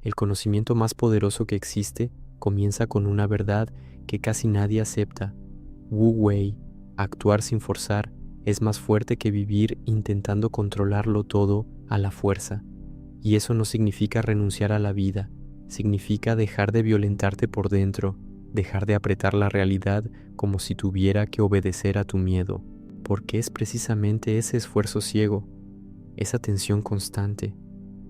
El conocimiento más poderoso que existe comienza con una verdad que casi nadie acepta. Wu Wei, actuar sin forzar, es más fuerte que vivir intentando controlarlo todo a la fuerza. Y eso no significa renunciar a la vida, significa dejar de violentarte por dentro, dejar de apretar la realidad como si tuviera que obedecer a tu miedo, porque es precisamente ese esfuerzo ciego, esa tensión constante,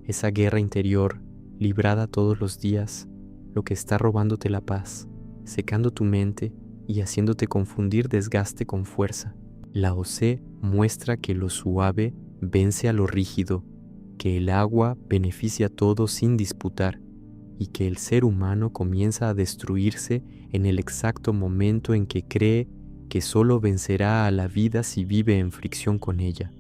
esa guerra interior librada todos los días, lo que está robándote la paz, secando tu mente y haciéndote confundir desgaste con fuerza. Lao Tse muestra que lo suave vence a lo rígido, que el agua beneficia a todo sin disputar y que el ser humano comienza a destruirse en el exacto momento en que cree que solo vencerá a la vida si vive en fricción con ella.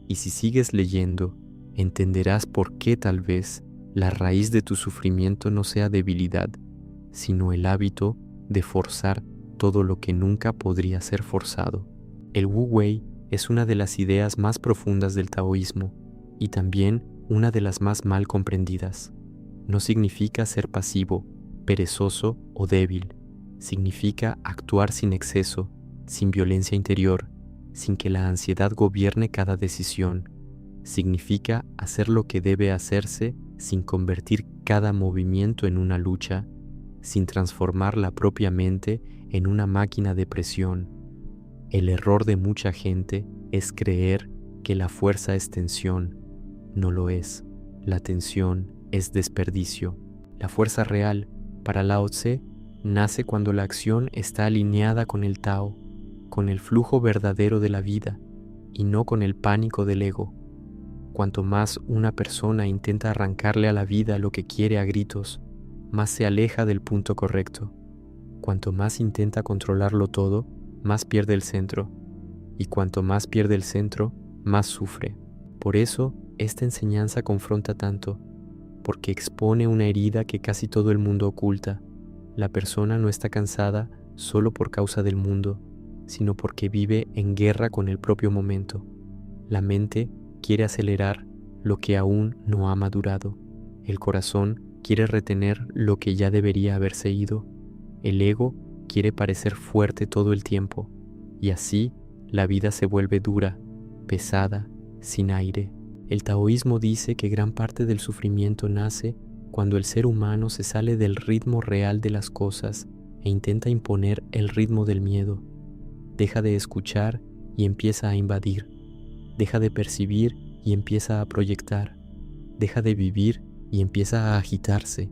Y si sigues leyendo, entenderás por qué tal vez la raíz de tu sufrimiento no sea debilidad, sino el hábito de forzar todo lo que nunca podría ser forzado. El Wu Wei es una de las ideas más profundas del taoísmo y también una de las más mal comprendidas. No significa ser pasivo, perezoso o débil. Significa actuar sin exceso, sin violencia interior, sin que la ansiedad gobierne cada decisión. Significa hacer lo que debe hacerse sin convertir cada movimiento en una lucha, sin transformar la propia mente en una máquina de presión. El error de mucha gente es creer que la fuerza es tensión. No lo es. La tensión es desperdicio. La fuerza real, para Lao Tse, nace cuando la acción está alineada con el Tao, con el flujo verdadero de la vida y no con el pánico del ego. Cuanto más una persona intenta arrancarle a la vida lo que quiere a gritos, más se aleja del punto correcto. Cuanto más intenta controlarlo todo, más pierde el centro. Y cuanto más pierde el centro, más sufre. Por eso, esta enseñanza confronta tanto, porque expone una herida que casi todo el mundo oculta. La persona no está cansada solo por causa del mundo, sino porque vive en guerra con el propio momento. La mente quiere acelerar lo que aún no ha madurado. El corazón quiere retener lo que ya debería haberse ido. El ego quiere parecer fuerte todo el tiempo. Y así la vida se vuelve dura, pesada, sin aire. El taoísmo dice que gran parte del sufrimiento nace cuando el ser humano se sale del ritmo real de las cosas e intenta imponer el ritmo del miedo. Deja de escuchar y empieza a invadir. Deja de percibir y empieza a proyectar. Deja de vivir y empieza a agitarse.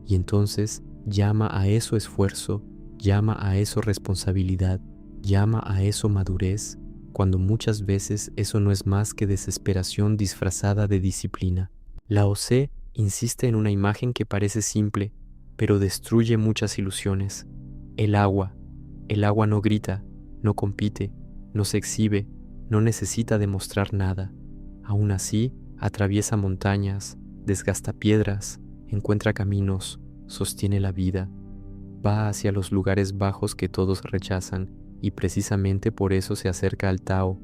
Y entonces llama a eso esfuerzo, llama a eso responsabilidad, llama a eso madurez, cuando muchas veces eso no es más que desesperación disfrazada de disciplina. Lao Tse insiste en una imagen que parece simple, pero destruye muchas ilusiones. El agua no grita, no compite, no se exhibe, no necesita demostrar nada. Aún así, atraviesa montañas, desgasta piedras, encuentra caminos, sostiene la vida, va hacia los lugares bajos que todos rechazan y precisamente por eso se acerca al Tao.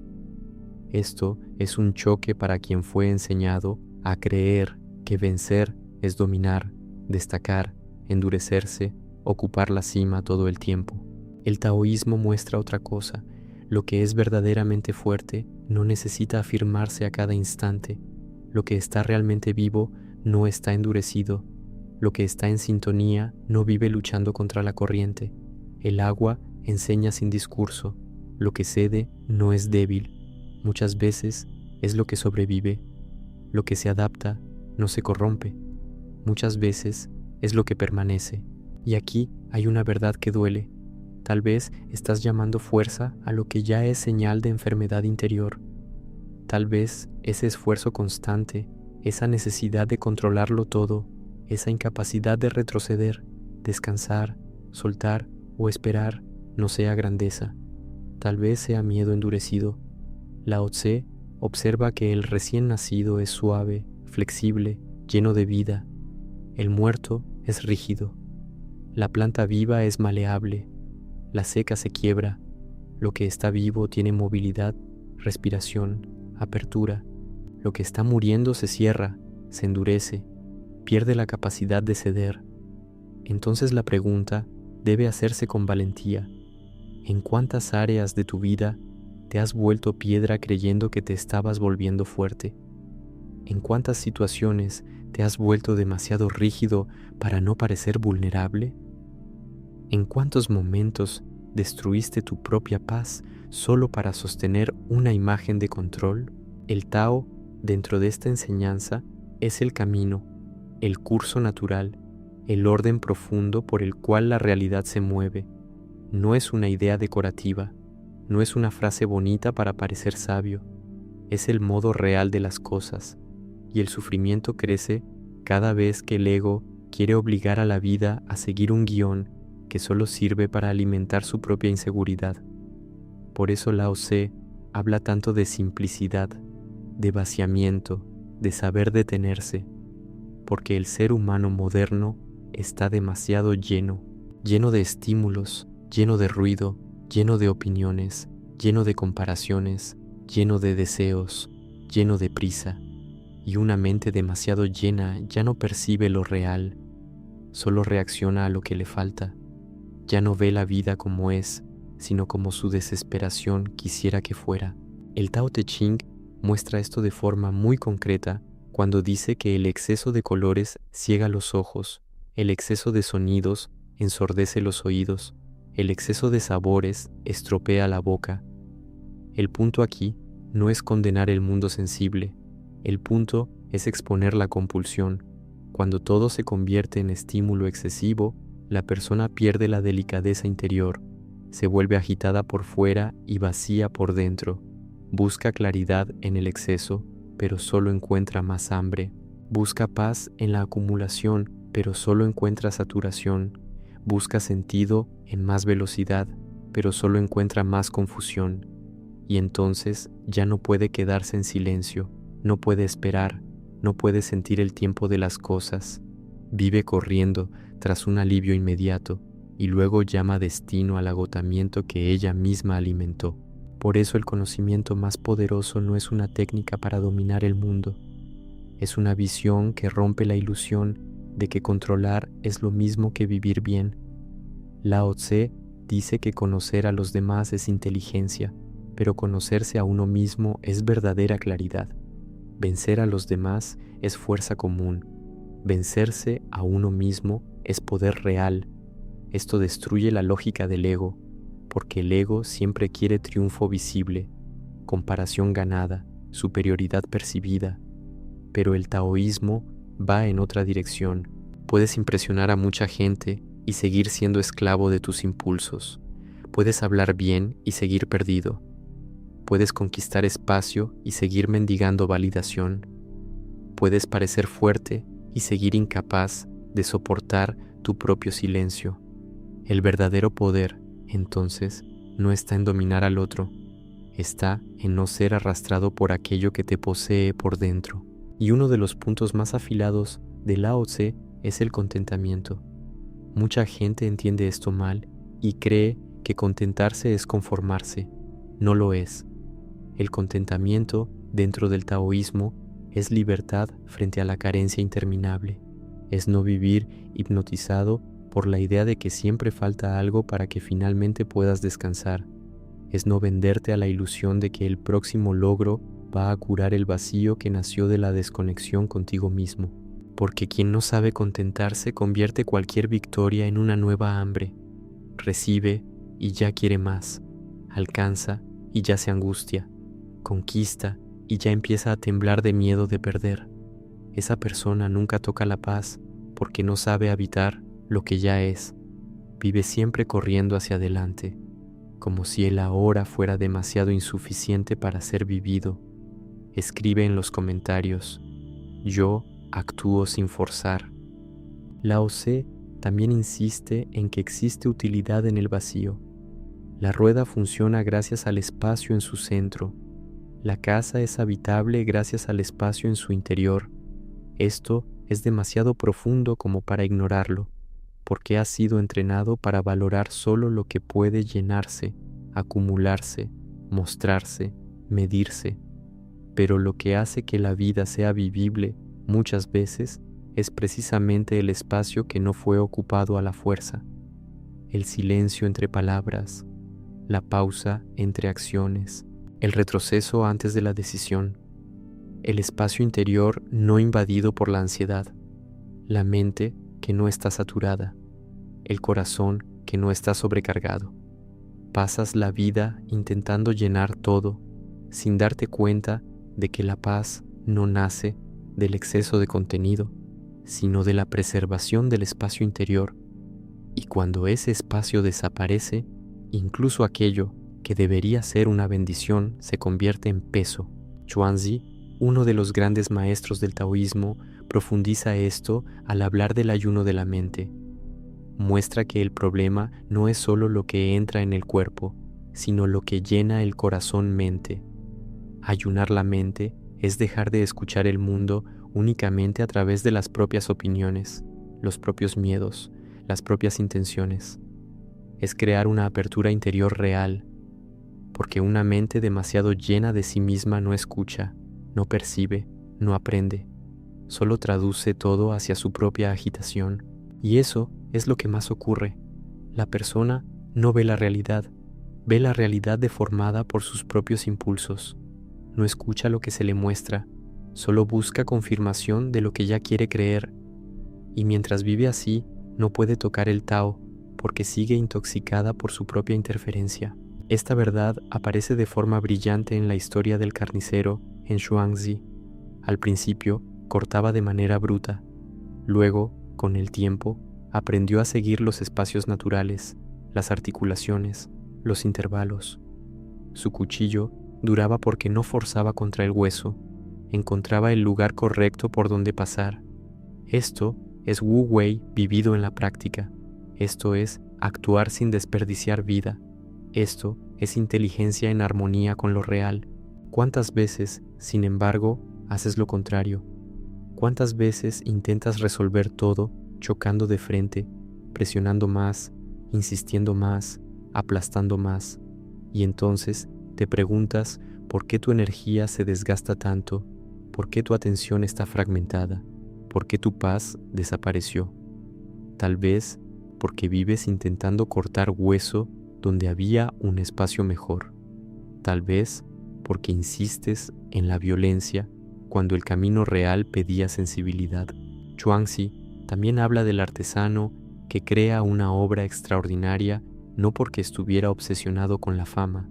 Esto es un choque para quien fue enseñado a creer que vencer es dominar, destacar, endurecerse, ocupar la cima todo el tiempo. El taoísmo muestra otra cosa. Lo que es verdaderamente fuerte no necesita afirmarse a cada instante. Lo que está realmente vivo no está endurecido. Lo que está en sintonía no vive luchando contra la corriente. El agua enseña sin discurso. Lo que cede no es débil. Muchas veces es lo que sobrevive. Lo que se adapta no se corrompe. Muchas veces es lo que permanece. Y aquí hay una verdad que duele. Tal vez estás llamando fuerza a lo que ya es señal de enfermedad interior. Tal vez ese esfuerzo constante, esa necesidad de controlarlo todo, esa incapacidad de retroceder, descansar, soltar o esperar no sea grandeza. Tal vez sea miedo endurecido. Lao Tse observa que el recién nacido es suave, flexible, lleno de vida. El muerto es rígido. La planta viva es maleable. La seca se quiebra. Lo que está vivo tiene movilidad, respiración, apertura. Lo que está muriendo se cierra, se endurece. pierde la capacidad de ceder. Entonces la pregunta debe hacerse con valentía. ¿En cuántas áreas de tu vida te has vuelto piedra creyendo que te estabas volviendo fuerte? ¿En cuántas situaciones te has vuelto demasiado rígido para no parecer vulnerable? ¿En cuántos momentos destruiste tu propia paz solo para sostener una imagen de control? El Tao, dentro de esta enseñanza, es el camino, el curso natural, el orden profundo por el cual la realidad se mueve. No es una idea decorativa, no es una frase bonita para parecer sabio, es el modo real de las cosas, y el sufrimiento crece cada vez que el ego quiere obligar a la vida a seguir un guión que solo sirve para alimentar su propia inseguridad. Por eso Lao Tse habla tanto de simplicidad, de vaciamiento, de saber detenerse, porque el ser humano moderno está demasiado lleno de estímulos, lleno de ruido, lleno de opiniones, lleno de comparaciones, lleno de deseos, lleno de prisa, y una mente demasiado llena ya no percibe lo real, solo reacciona a lo que le falta. Ya no ve la vida como es, sino como su desesperación quisiera que fuera. El Tao Te Ching muestra esto de forma muy concreta cuando dice que el exceso de colores ciega los ojos, el exceso de sonidos ensordece los oídos, el exceso de sabores estropea la boca. El punto aquí no es condenar el mundo sensible, el punto es exponer la compulsión. Cuando todo se convierte en estímulo excesivo, la persona pierde la delicadeza interior, se vuelve agitada por fuera y vacía por dentro. Busca claridad en el exceso, pero solo encuentra más hambre. Busca paz en la acumulación, pero solo encuentra saturación. Busca sentido en más velocidad, pero solo encuentra más confusión. Y entonces ya no puede quedarse en silencio, no puede esperar, no puede sentir el tiempo de las cosas. Vive corriendo tras un alivio inmediato y luego llama destino al agotamiento que ella misma alimentó. Por eso el conocimiento más poderoso no es una técnica para dominar el mundo, es una visión que rompe la ilusión de que controlar es lo mismo que vivir bien. Lao Tse dice que conocer a los demás es inteligencia, pero conocerse a uno mismo es verdadera claridad. Vencer a los demás es fuerza común. Vencerse a uno mismo es poder real. Esto destruye la lógica del ego, porque el ego siempre quiere triunfo visible, comparación ganada, superioridad percibida. Pero el taoísmo va en otra dirección. Puedes impresionar a mucha gente y seguir siendo esclavo de tus impulsos. Puedes hablar bien y seguir perdido. Puedes conquistar espacio y seguir mendigando validación. Puedes parecer fuerte y seguir incapaz de soportar tu propio silencio. El verdadero poder, entonces, no está en dominar al otro, está en no ser arrastrado por aquello que te posee por dentro. Y uno de los puntos más afilados de Lao Tse es el contentamiento. Mucha gente entiende esto mal y cree que contentarse es conformarse. No lo es. El contentamiento dentro del taoísmo es libertad frente a la carencia interminable. Es no vivir hipnotizado por la idea de que siempre falta algo para que finalmente puedas descansar. Es no venderte a la ilusión de que el próximo logro va a curar el vacío que nació de la desconexión contigo mismo. Porque quien no sabe contentarse convierte cualquier victoria en una nueva hambre. Recibe y ya quiere más. Alcanza y ya se angustia. Conquista y ya empieza a temblar de miedo de perder. Esa persona nunca toca la paz porque no sabe habitar lo que ya es. Vive siempre corriendo hacia adelante, como si el ahora fuera demasiado insuficiente para ser vivido. Escribe en los comentarios: yo actúo sin forzar. Lao Tse también insiste en que existe utilidad en el vacío. La rueda funciona gracias al espacio en su centro. La casa es habitable gracias al espacio en su interior. Esto es demasiado profundo como para ignorarlo, porque ha sido entrenado para valorar solo lo que puede llenarse, acumularse, mostrarse, medirse. Pero lo que hace que la vida sea vivible muchas veces es precisamente el espacio que no fue ocupado a la fuerza, el silencio entre palabras, la pausa entre acciones, el retroceso antes de la decisión, el espacio interior no invadido por la ansiedad, la mente que no está saturada, el corazón que no está sobrecargado. Pasas la vida intentando llenar todo, sin darte cuenta de que la paz no nace del exceso de contenido, sino de la preservación del espacio interior. Y cuando ese espacio desaparece, incluso aquello que debería ser una bendición se convierte en peso. Chuanzi, uno de los grandes maestros del taoísmo, profundiza esto al hablar del ayuno de la mente. Muestra que el problema no es solo lo que entra en el cuerpo, sino lo que llena el corazón-mente. Ayunar la mente es dejar de escuchar el mundo únicamente a través de las propias opiniones, los propios miedos, las propias intenciones. Es crear una apertura interior real, porque una mente demasiado llena de sí misma no escucha, no percibe, no aprende, solo traduce todo hacia su propia agitación. Y eso es lo que más ocurre. La persona no ve la realidad deformada por sus propios impulsos. No escucha lo que se le muestra, solo busca confirmación de lo que ya quiere creer. Y mientras vive así, no puede tocar el Tao, porque sigue intoxicada por su propia interferencia. Esta verdad aparece de forma brillante en la historia del carnicero en Xuangzi. Al principio, cortaba de manera bruta. Luego, con el tiempo, aprendió a seguir los espacios naturales, las articulaciones, los intervalos. Su cuchillo duraba porque no forzaba contra el hueso, encontraba el lugar correcto por donde pasar. Esto es Wu Wei vivido en la práctica. Esto es actuar sin desperdiciar vida. Esto es inteligencia en armonía con lo real. ¿Cuántas veces, sin embargo, haces lo contrario? ¿Cuántas veces intentas resolver todo chocando de frente, presionando más, insistiendo más, aplastando más? Y entonces te preguntas por qué tu energía se desgasta tanto, por qué tu atención está fragmentada, por qué tu paz desapareció. Tal vez porque vives intentando cortar hueso donde había un espacio mejor. Tal vez porque insistes en la violencia cuando el camino real pedía sensibilidad. Chuangzi también habla del artesano que crea una obra extraordinaria no porque estuviera obsesionado con la fama,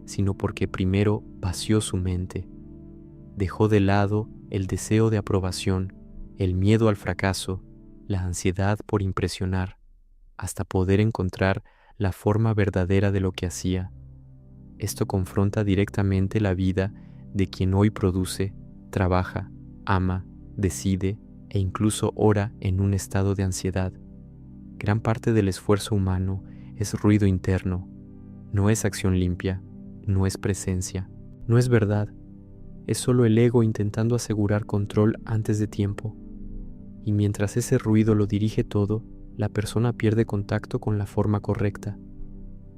sino porque primero vació su mente. Dejó de lado el deseo de aprobación, el miedo al fracaso, la ansiedad por impresionar, hasta poder encontrar la forma verdadera de lo que hacía. Esto confronta directamente la vida de quien hoy produce, trabaja, ama, decide e incluso ora en un estado de ansiedad. Gran parte del esfuerzo humano es ruido interno, no es acción limpia, no es presencia, no es verdad, es solo el ego intentando asegurar control antes de tiempo. Y mientras ese ruido lo dirige todo, la persona pierde contacto con la forma correcta.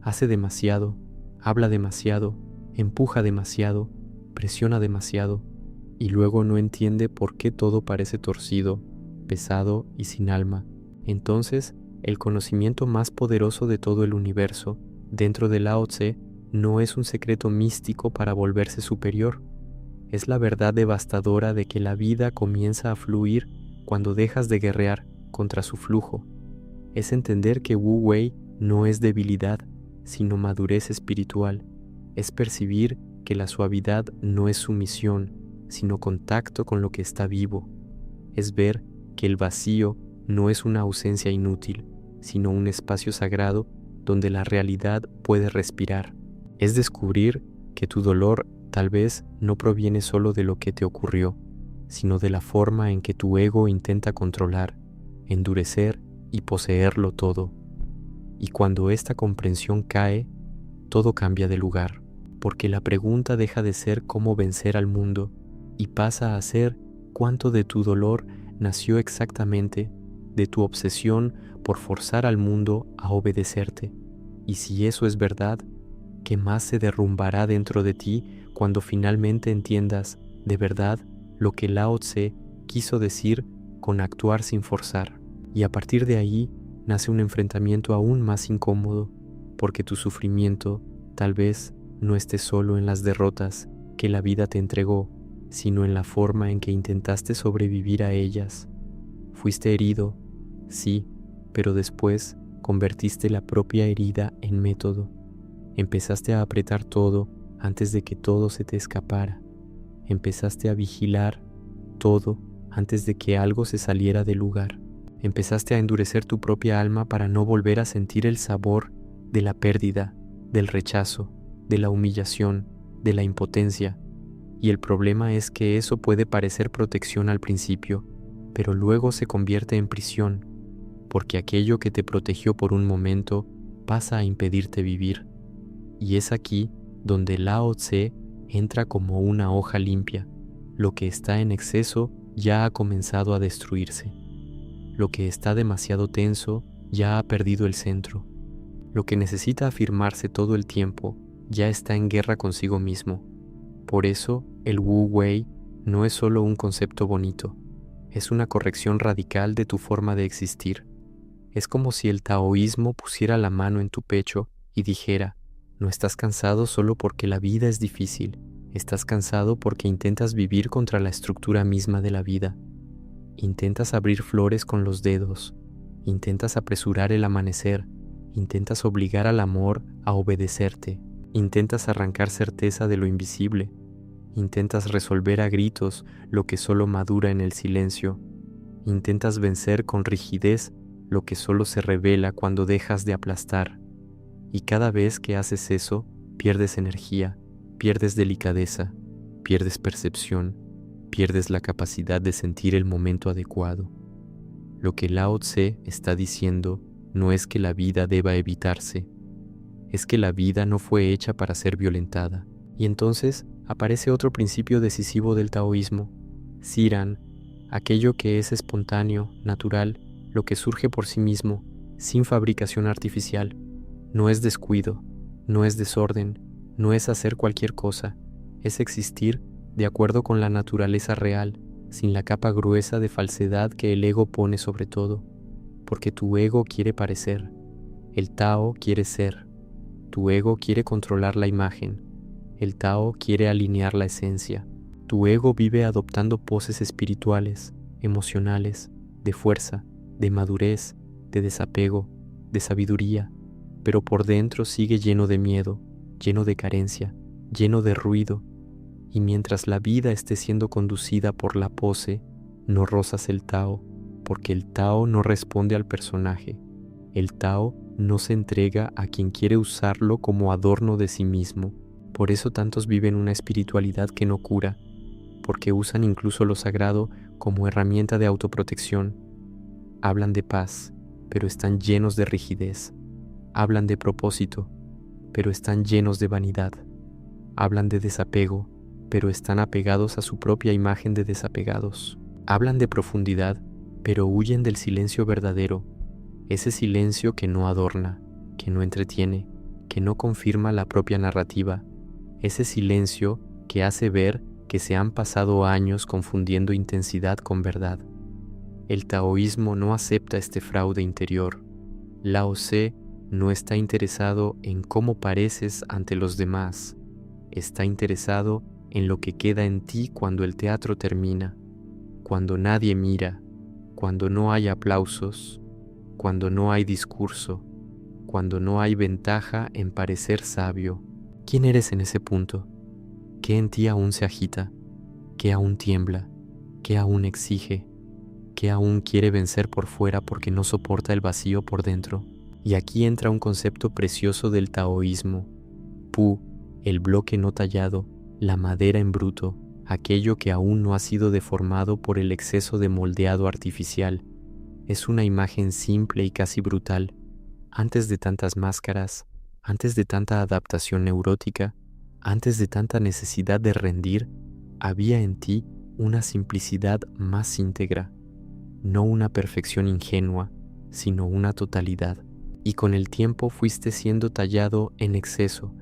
Hace demasiado, habla demasiado, empuja demasiado, presiona demasiado, y luego no entiende por qué todo parece torcido, pesado y sin alma. Entonces, el conocimiento más poderoso de todo el universo, dentro de Lao Tse, no es un secreto místico para volverse superior. Es la verdad devastadora de que la vida comienza a fluir cuando dejas de guerrear contra su flujo. Es entender que Wu Wei no es debilidad, sino madurez espiritual. Es percibir que la suavidad no es sumisión, sino contacto con lo que está vivo. Es ver que el vacío no es una ausencia inútil, sino un espacio sagrado donde la realidad puede respirar. Es descubrir que tu dolor tal vez no proviene solo de lo que te ocurrió, sino de la forma en que tu ego intenta controlar, endurecer y poseerlo todo. Y cuando esta comprensión cae, todo cambia de lugar, porque la pregunta deja de ser cómo vencer al mundo y pasa a ser cuánto de tu dolor nació exactamente de tu obsesión por forzar al mundo a obedecerte. Y si eso es verdad, ¿qué más se derrumbará dentro de ti cuando finalmente entiendas de verdad lo que Lao Tse quiso decir con actuar sin forzar. Y a partir de ahí nace un enfrentamiento aún más incómodo, porque tu sufrimiento tal vez no esté solo en las derrotas que la vida te entregó, sino en la forma en que intentaste sobrevivir a ellas. Fuiste herido, sí, pero después convertiste la propia herida en método. Empezaste a apretar todo antes de que todo se te escapara. Empezaste a vigilar todo antes de que algo se saliera del lugar. Empezaste a endurecer tu propia alma para no volver a sentir el sabor de la pérdida, del rechazo, de la humillación, de la impotencia. Y el problema es que eso puede parecer protección al principio, pero luego se convierte en prisión, porque aquello que te protegió por un momento pasa a impedirte vivir. Y es aquí donde Lao Tse entra como una hoja limpia. Lo que está en exceso ya ha comenzado a destruirse. Lo que está demasiado tenso ya ha perdido el centro. Lo que necesita afirmarse todo el tiempo ya está en guerra consigo mismo. Por eso, el Wu Wei no es solo un concepto bonito, es una corrección radical de tu forma de existir. Es como si el taoísmo pusiera la mano en tu pecho y dijera: no estás cansado solo porque la vida es difícil, estás cansado porque intentas vivir contra la estructura misma de la vida. Intentas abrir flores con los dedos, intentas apresurar el amanecer, intentas obligar al amor a obedecerte, intentas arrancar certeza de lo invisible, intentas resolver a gritos lo que solo madura en el silencio, intentas vencer con rigidez lo que solo se revela cuando dejas de aplastar. Y cada vez que haces eso, pierdes energía, pierdes delicadeza, pierdes percepción, pierdes la capacidad de sentir el momento adecuado. Lo que Lao Tse está diciendo no es que la vida deba evitarse, es que la vida no fue hecha para ser violentada. Y entonces aparece otro principio decisivo del taoísmo, Ziran, aquello que es espontáneo, natural, lo que surge por sí mismo, sin fabricación artificial. No es descuido, no es desorden, no es hacer cualquier cosa, es existir de acuerdo con la naturaleza real, sin la capa gruesa de falsedad que el ego pone sobre todo, porque tu ego quiere parecer, el Tao quiere ser, tu ego quiere controlar la imagen, el Tao quiere alinear la esencia. Tu ego vive adoptando poses espirituales, emocionales, de fuerza, de madurez, de desapego, de sabiduría, pero por dentro sigue lleno de miedo, lleno de carencia, lleno de ruido. Y mientras la vida esté siendo conducida por la pose, no rozas el Tao, porque el Tao no responde al personaje. El Tao no se entrega a quien quiere usarlo como adorno de sí mismo. Por eso tantos viven una espiritualidad que no cura, porque usan incluso lo sagrado como herramienta de autoprotección. Hablan de paz, pero están llenos de rigidez. Hablan de propósito, pero están llenos de vanidad. Hablan de desapego, pero están apegados a su propia imagen de desapegados. Hablan de profundidad, pero huyen del silencio verdadero, ese silencio que no adorna, que no entretiene, que no confirma la propia narrativa, ese silencio que hace ver que se han pasado años confundiendo intensidad con verdad. El taoísmo no acepta este fraude interior. Lao Tse no está interesado en cómo pareces ante los demás, está interesado en lo que queda en ti cuando el teatro termina, cuando nadie mira, cuando no hay aplausos, cuando no hay discurso, cuando no hay ventaja en parecer sabio. ¿Quién eres en ese punto? ¿Qué en ti aún se agita? ¿Qué aún tiembla? ¿Qué aún exige? ¿Qué aún quiere vencer por fuera porque no soporta el vacío por dentro? Y aquí entra un concepto precioso del taoísmo, Pu, el bloque no tallado, la madera en bruto, aquello que aún no ha sido deformado por el exceso de moldeado artificial. Es una imagen simple y casi brutal. Antes de tantas máscaras, antes de tanta adaptación neurótica, antes de tanta necesidad de rendir, había en ti una simplicidad más íntegra, no una perfección ingenua, sino una totalidad. Y con el tiempo fuiste siendo tallado en exceso,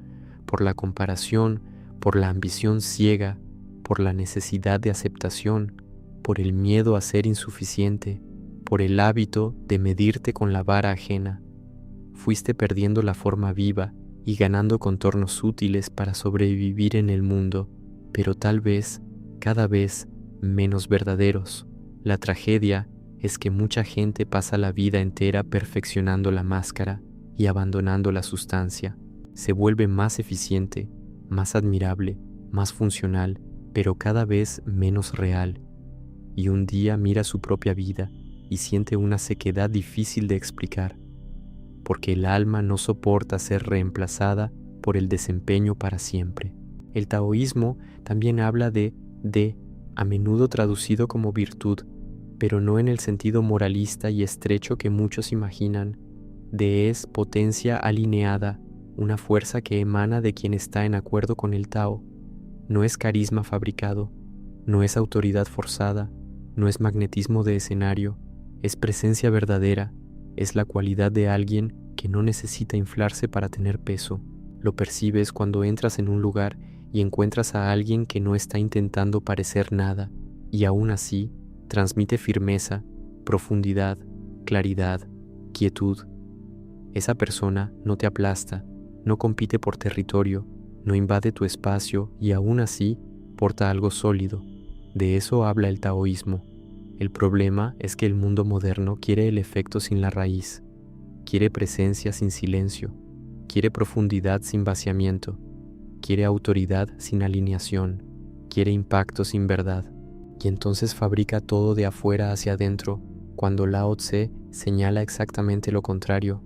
por la comparación, por la ambición ciega, por la necesidad de aceptación, por el miedo a ser insuficiente, por el hábito de medirte con la vara ajena. Fuiste perdiendo la forma viva y ganando contornos útiles para sobrevivir en el mundo, pero tal vez, cada vez, menos verdaderos. La tragedia es que mucha gente pasa la vida entera perfeccionando la máscara y abandonando la sustancia. Se vuelve más eficiente, más admirable, más funcional, pero cada vez menos real. Y un día mira su propia vida y siente una sequedad difícil de explicar, porque el alma no soporta ser reemplazada por el desempeño para siempre. El taoísmo también habla de, a menudo traducido como virtud, pero no en el sentido moralista y estrecho que muchos imaginan. De es potencia alineada, una fuerza que emana de quien está en acuerdo con el Tao. No es carisma fabricado, no es autoridad forzada, no es magnetismo de escenario, es presencia verdadera, es la cualidad de alguien que no necesita inflarse para tener peso. Lo percibes cuando entras en un lugar y encuentras a alguien que no está intentando parecer nada, y aún así transmite firmeza, profundidad, claridad, quietud. Esa persona no te aplasta, no compite por territorio, no invade tu espacio y aún así porta algo sólido. De eso habla el taoísmo. El problema es que el mundo moderno quiere el efecto sin la raíz, quiere presencia sin silencio, quiere profundidad sin vaciamiento, quiere autoridad sin alineación, quiere impacto sin verdad. Y entonces fabrica todo de afuera hacia adentro, cuando Lao Tse señala exactamente lo contrario.